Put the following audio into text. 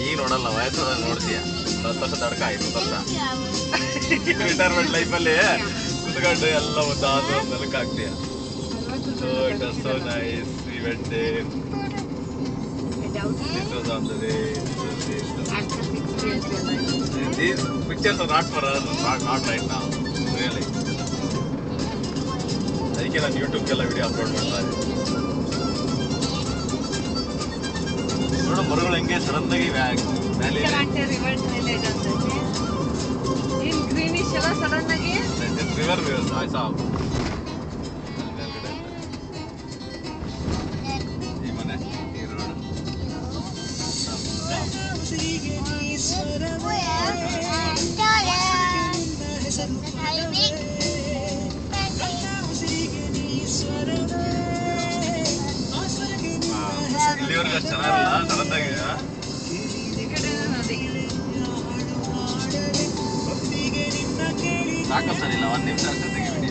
ಈಗ ನೋಡಲ್ಲ ವಯಸ್ಸಾದಾಗ ನೋಡ್ತೀಯ 10 ವರ್ಷ ತಡ್ಕ 5 ವರ್ಷ ರಿಟೈರ್ಮೆಂಟ್ ಲೈಫಲ್ಲಿ ಕುತ್ಕೊಂಡು ಎಲ್ಲ ಒಂದು ನೆಲಕ್ಕೆ ಆಗ್ತೀಯ. So it was so nice. We went there. This was on the way. These pictures are not for us, not right now. Really. ಅದಕ್ಕೆ ನಾನು ಯೂಟ್ಯೂಬ್ಗೆಲ್ಲ ವಿಡಿಯೋ ಅಪ್ಲೋಡ್ ಮಾಡ್ತಾ ಇದ್ದೀನಿ. ನೋಡು ಮರಗಳು ಹೆಂಗೆ ಸಡನ್ನಾಗಿ ವ್ಯಾಲಿ ಗ್ರೀನಿಶ್ ಎಲ್ಲ ಸಡನ್ ಆಗಿ ರಿವರ್ ಆಯ್ತಾ ಈ ಮನೆ ಈ ರೋಡ್ ಇಲ್ಲಿವರೆಗೂ ಅಷ್ಟು ಚೆನ್ನಾಗಿರಲ್ಲ ಸಡನ್ನಾಗಿ ಸಾಕು ಸರ್ ಇಲ್ಲ 1 ನಿಮಿಷ ಅಷ್ಟೇ ತೆಗಿಬಿಡಿ.